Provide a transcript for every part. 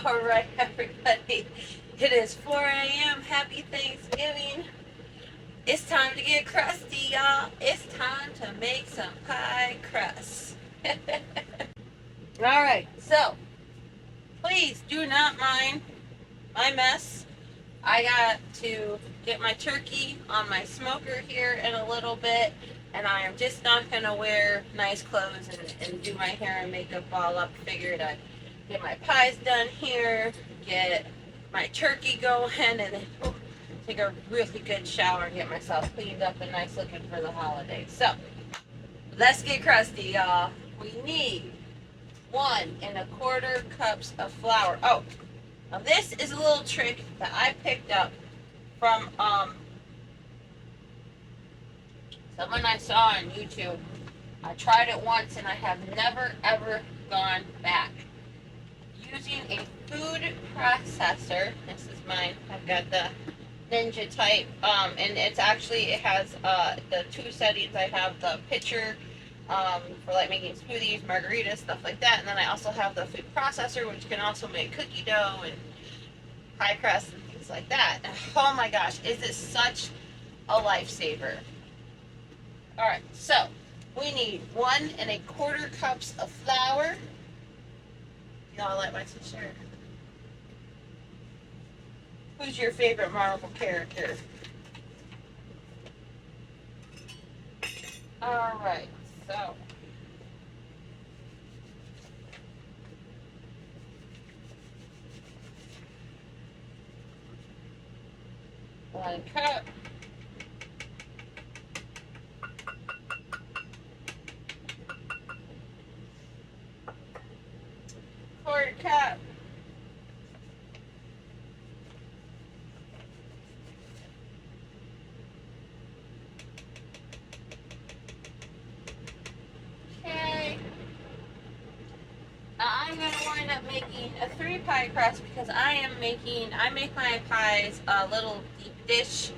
All right, everybody. It is 4 a.m. Happy Thanksgiving. It's time to get crusty, y'all. It's time to make some pie crust. All right, so please do not mind my mess. I got to get my turkey on my smoker here in a little bit, and I am just not going to wear nice clothes and do my hair and makeup all up. Figured I'd get my pies done here, get my turkey going, and then take a really good shower and get myself cleaned up and nice looking for the holidays. So, let's get crusty, y'all. We need 1¼ cups of flour. Oh, now this is a little trick that I picked up from someone I saw on YouTube. I tried it once and I have never ever gone back. Using a food processor. This is mine. I've got the Ninja type, and it's actually, it has the two settings. I have the pitcher for like making smoothies, margaritas, stuff like that, and then I also have the food processor, which can also make cookie dough and pie crust and things like that. Oh my gosh, is it such a lifesaver. Alright, so we need 1¼ cups of flour. Y'all like my t-shirt? Who's your favorite Marvel character? Alright, so 1 cup. ¼ cup. Okay. Now I'm going to wind up making a 3 pie crust because I make my pies a little deep dish.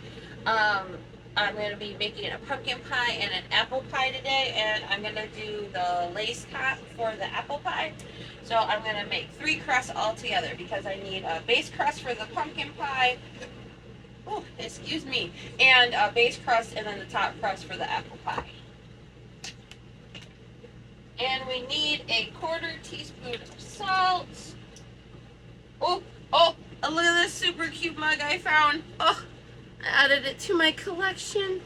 I'm going to be making a pumpkin pie and an apple pie today, and I'm going to do the lace top for the apple pie. So I'm going to make 3 crusts all together because I need a base crust for the pumpkin pie, oh, excuse me, and a base crust and then the top crust for the apple pie. And we need a 1/4 teaspoon of salt. Oh, look at this super cute mug I found. Oh, I added it to my collection.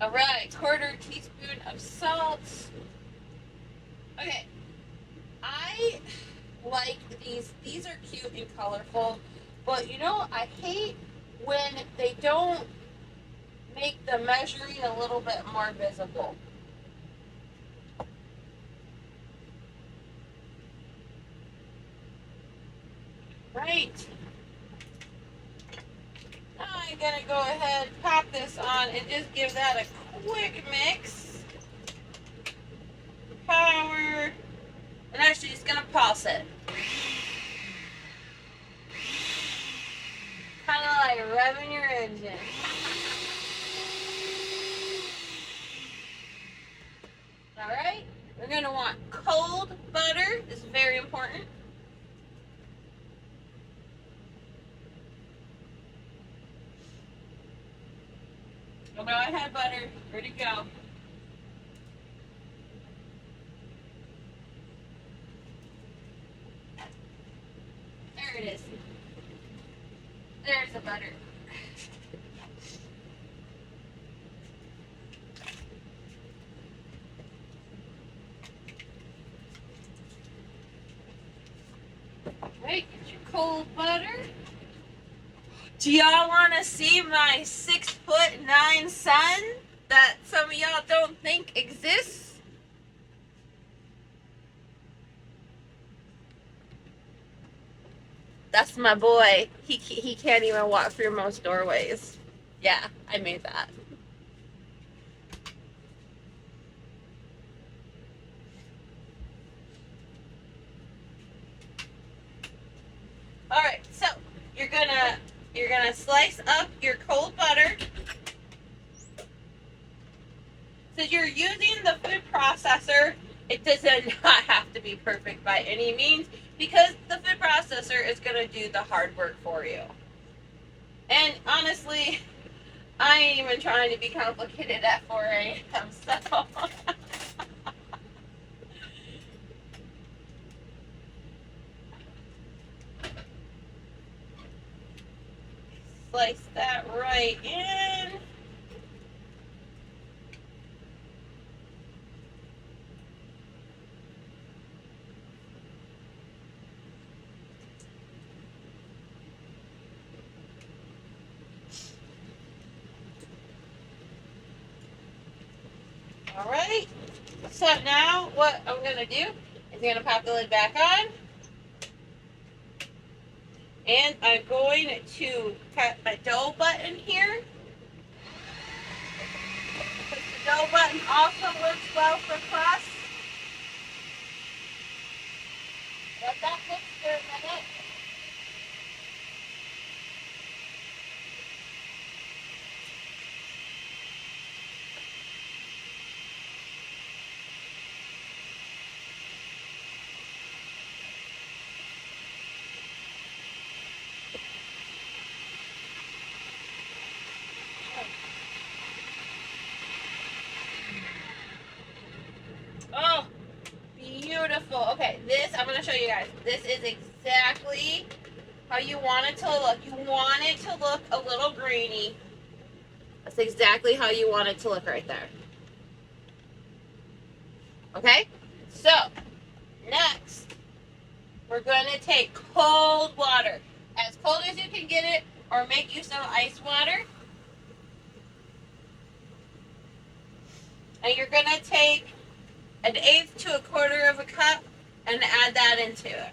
All right, 1/4 teaspoon of salt. Okay, I like these. These are cute and colorful, but you know, I hate when they don't make the measuring a little bit more visible. Right. Now I'm gonna go ahead, pop this on, and just give that a quick mix. Power. And actually just gonna pulse it. Kind of like revving your engine. Alright, we're going to want cold butter. This is very important. Go ahead, butter. Ready to go. There it is. There's the butter. Right, get your cold butter. Do y'all want to see my 6'9" son that some of y'all don't think exists? That's my boy. He can't even walk through most doorways. Yeah, I made that. All right, so you're gonna slice up your cold butter. Since you're using the food processor, it does not have to be perfect by any means because the food processor is going to do the hard work for you. And honestly, I ain't even trying to be complicated at 4 a.m. So slice that right in. All right. So now what I'm going to do is I'm going to pop the lid back on. And I'm going to cut my dough button here. Because the dough button also works well for crust. Let that mix for a minute. Oh, beautiful. Okay, this, I'm going to show you guys. This is exactly how you want it to look. You want it to look a little grainy. That's exactly how you want it to look right there. Okay? So, next, we're going to take cold water. As cold as you can get it, or make use of ice water. And you're going to take 1/8 to 1/4 of a cup and add that into it.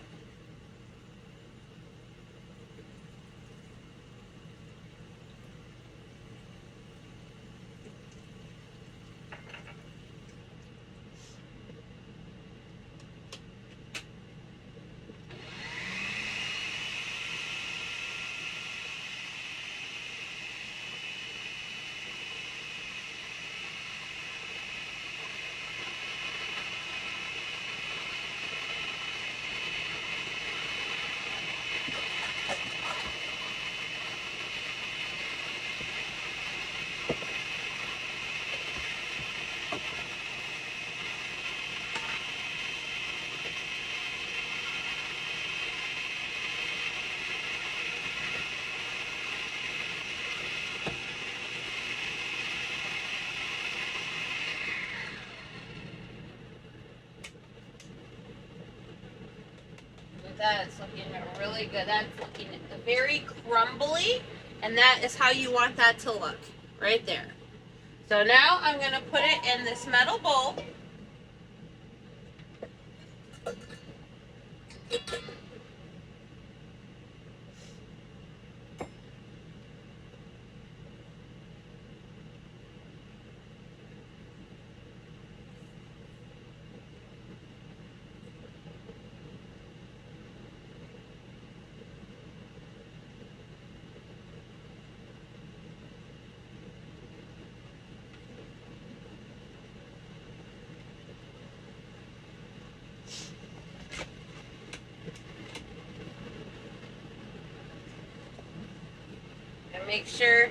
That's looking really good. That's looking very crumbly, and that is how you want that to look, right there. So now I'm going to put it in this metal bowl. And make sure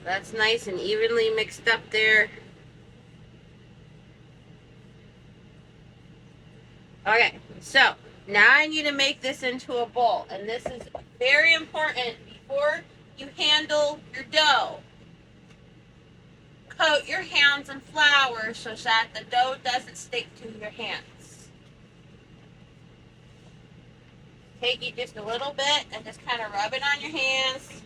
that's nice and evenly mixed up there. Okay, so now I need to make this into a bowl, and this is very important before you handle your dough. Coat your hands in flour so that the dough doesn't stick to your hands. Take it just a little bit and just kind of rub it on your hands.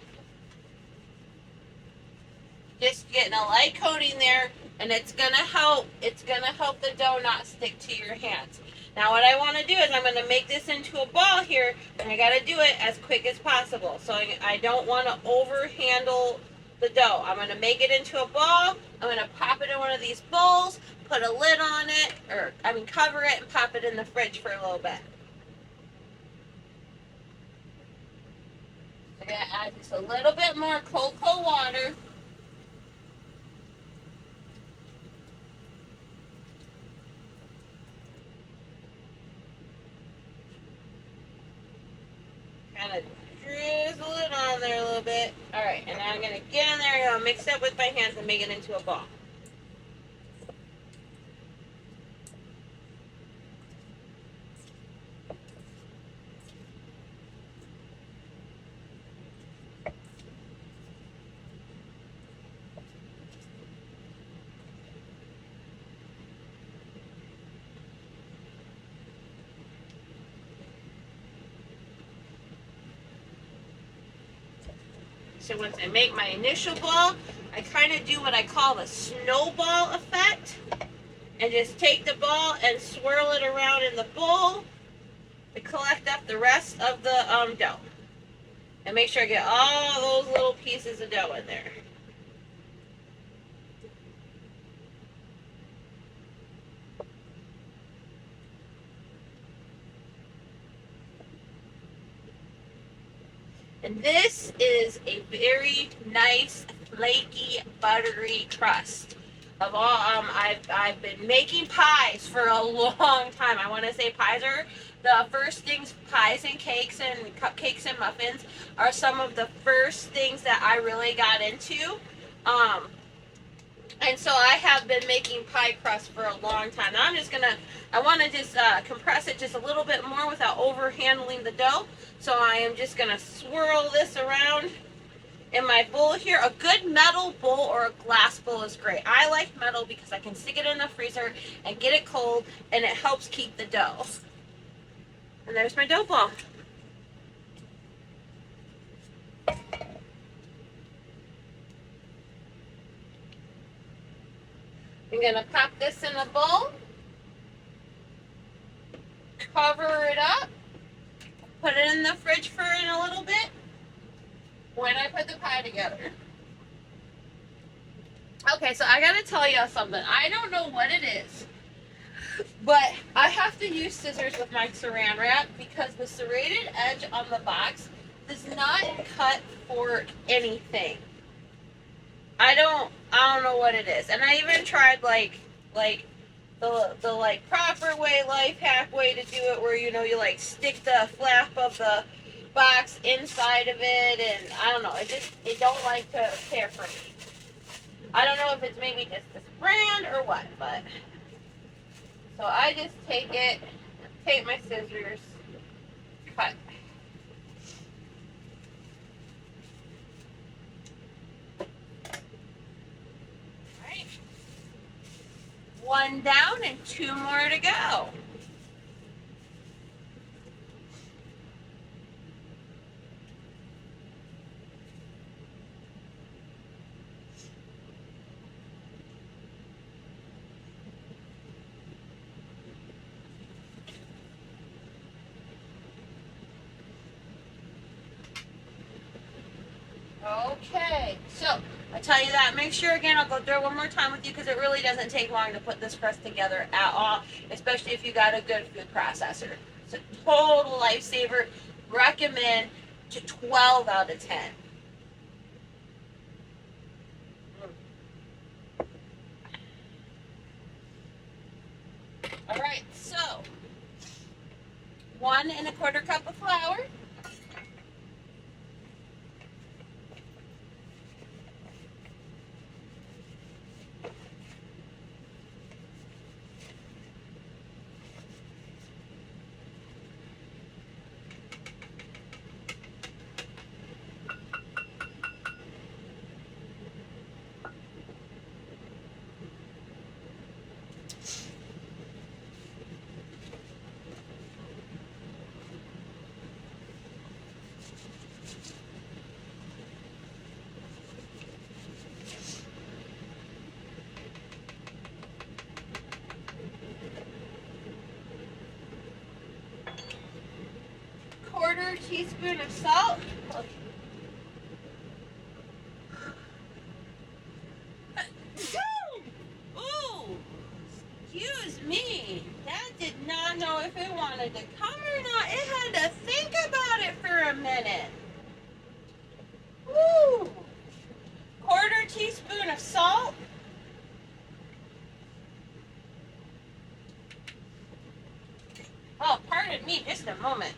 Just getting a light coating there, and it's gonna help the dough not stick to your hands. Now what I want to do is I'm going to make this into a ball here, and I got to do it as quick as possible. So I don't want to overhandle the dough. I'm going to make it into a ball. I'm going to pop it in one of these bowls, put a lid on it, cover it and pop it in the fridge for a little bit. I'm going to add just a little bit more cold water. kind of drizzle it on there a little bit. All right, and now I'm going to get in there and mix it with my hands and make it into a ball. So once I make my initial ball, I kind of do what I call the snowball effect. And just take the ball and swirl it around in the bowl to collect up the rest of the dough. And make sure I get all those little pieces of dough in there. And this is a very nice, flaky, buttery crust. Of all, I've been making pies for a long time. I want to say pies are the first things. Pies and cakes and cupcakes and muffins are some of the first things that I really got into. And so I have been making pie crust for a long time. Now I want to just compress it just a little bit more without over handling the dough. So I am just gonna swirl this around in my bowl here. A good metal bowl or a glass bowl is great. I like metal because I can stick it in the freezer and get it cold, and it helps keep the dough. And there's my dough ball. I'm gonna pop this in a bowl, cover it up, put it in the fridge for a little bit when I put the pie together. Okay, so I gotta tell you something. I don't know what it is, but I have to use scissors with my saran wrap because the serrated edge on the box does not cut for anything. I don't know what it is. And I even tried like the like proper way, life hack way to do it, where you like stick the flap of the box inside of it, and I don't know, it don't like to care for me. I don't know if it's maybe just this brand or what, but so I just take my scissors, cut. One down and two more to go. Okay, so I tell you that, make sure again, I'll go through it one more time with you because it really doesn't take long to put this crust together at all, especially if you got a good food processor. It's a total lifesaver. Recommend to 12 out of 10. All right, so 1 1/4 cup of flour. Quarter teaspoon of salt. Ooh, excuse me. That did not know if it wanted to come or not. It had to think about it for a minute. Ooh. Quarter teaspoon of salt. Oh, pardon me, just a moment.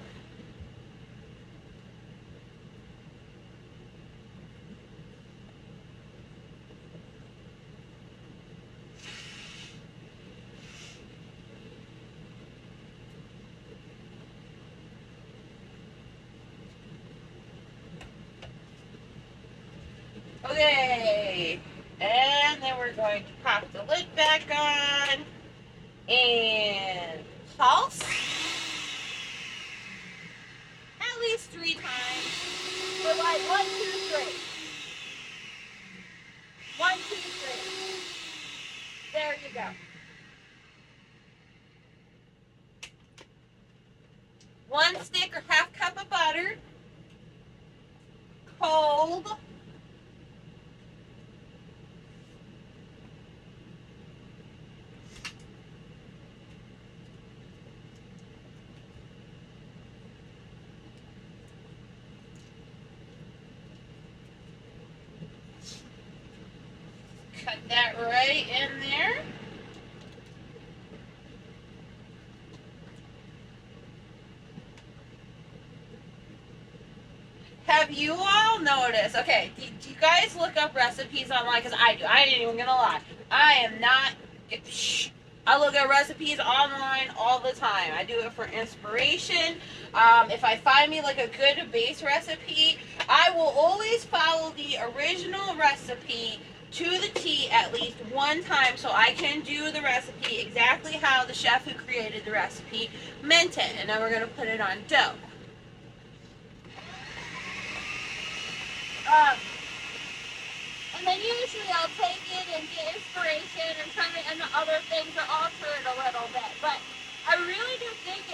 Okay. And then we're going to pop the lid back on and pulse at least 3 times for like 1, 2, 3. 1, 2, 3. There you go. 1 stick or half cup of butter, cold. Cut that right in there. Have you all noticed? Okay, do you guys look up recipes online? Because I do. I ain't even gonna lie. I am not. I look at recipes online all the time. I do it for inspiration. If I find me like a good base recipe, I will always follow the original recipe to the T at least 1 time so I can do the recipe exactly how the chef who created the recipe meant it. And then we're gonna put it on dough. And then usually I'll take it and get inspiration and turn it into other things or alter it a little bit. But I really do think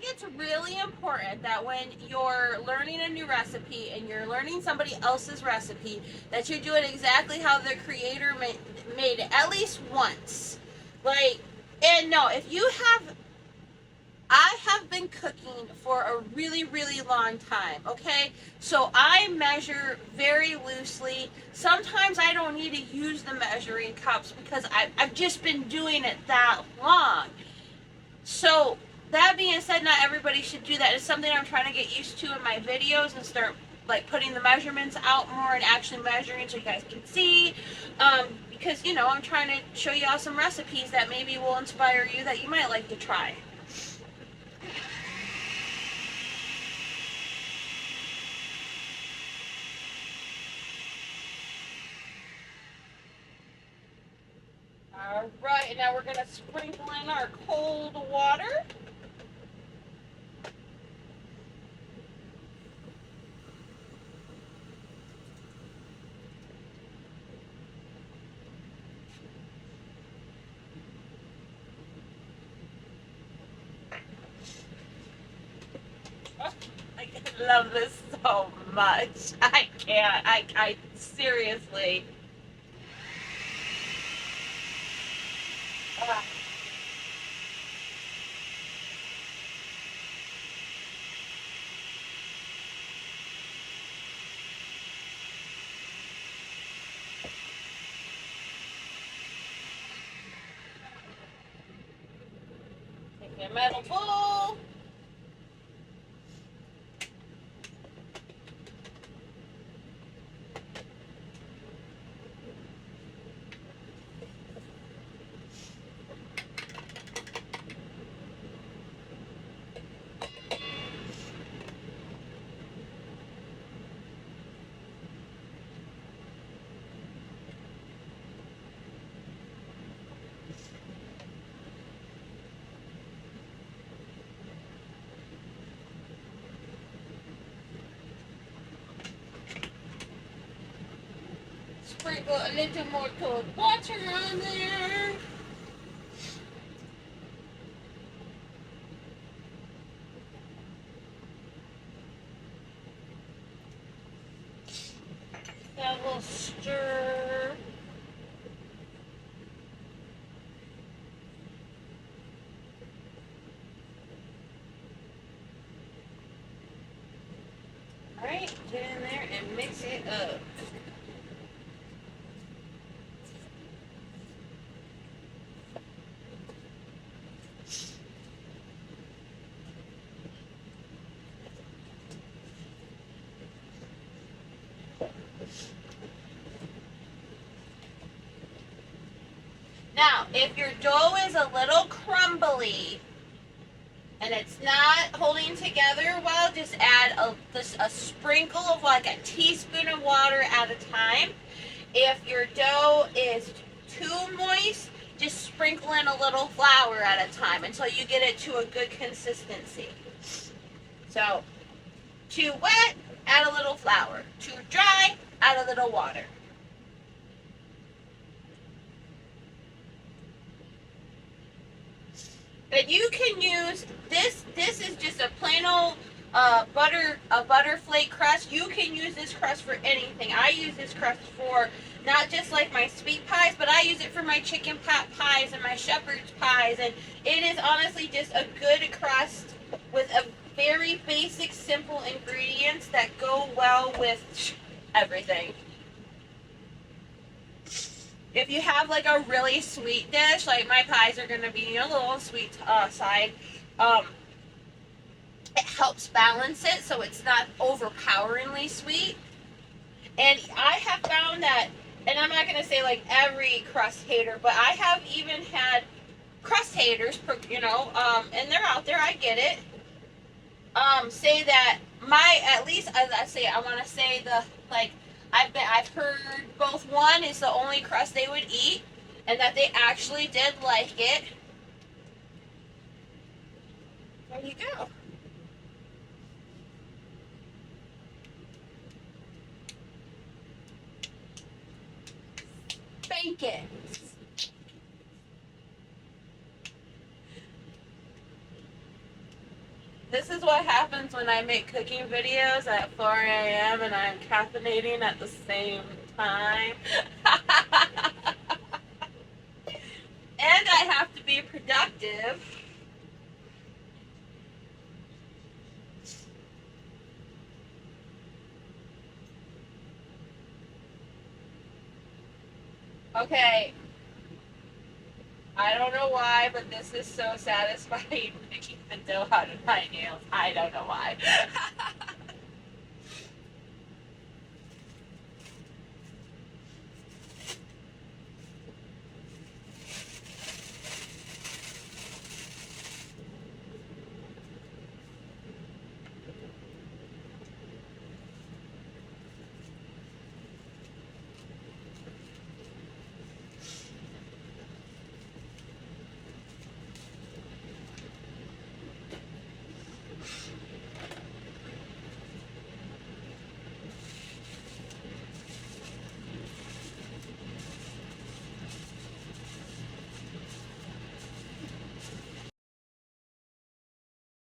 it's really important that when you're learning a new recipe and you're learning somebody else's recipe, that you do it exactly how the creator made it at least once. Like, and no, if you have I have been cooking for a really, really long time, okay? So I measure very loosely. Sometimes I don't need to use the measuring cups because I've just been doing it that long. So that being said, not everybody should do that. It's something I'm trying to get used to in my videos and start like putting the measurements out more and actually measuring so you guys can see. Because, you know, I'm trying to show you all some recipes that maybe will inspire you that you might like to try. All right, and now we're going to sprinkle in our cold water. Oh, I love this so much. I can't. I seriously. Uh, Take a metal bowl. Sprinkle a little more cold water on there. That will stir. All right, get in there and mix it up. Now, if your dough is a little crumbly, and it's not holding together well, just add a sprinkle of like a teaspoon of water at a time. If your dough is too moist, just sprinkle in a little flour at a time until you get it to a good consistency. So, too wet, add a little flour. Too dry, add a little water. And you can use this. This is just a plain old butter flake crust. You can use this crust for anything. I use this crust for not just like my sweet pies, but I use it for my chicken pot pies and my shepherd's pies. And it is honestly just a good crust with a very basic, simple ingredients that go well with everything. If you have like a really sweet dish, like my pies are going to be a little sweet side, it helps balance it so it's not overpoweringly sweet. And I have found that, and I'm not going to say like every crust hater, but I have even had crust haters, and they're out there, I get it, say that at least I want to say I've heard both one is the only crust they would eat, and that they actually did like it. There you go. Bacon. This is what happens when I make cooking videos at 4 a.m. and I'm caffeinating at the same time. And I have to be productive. Okay. I don't know why, but this is so satisfying picking the dough out of my nails. I don't know why.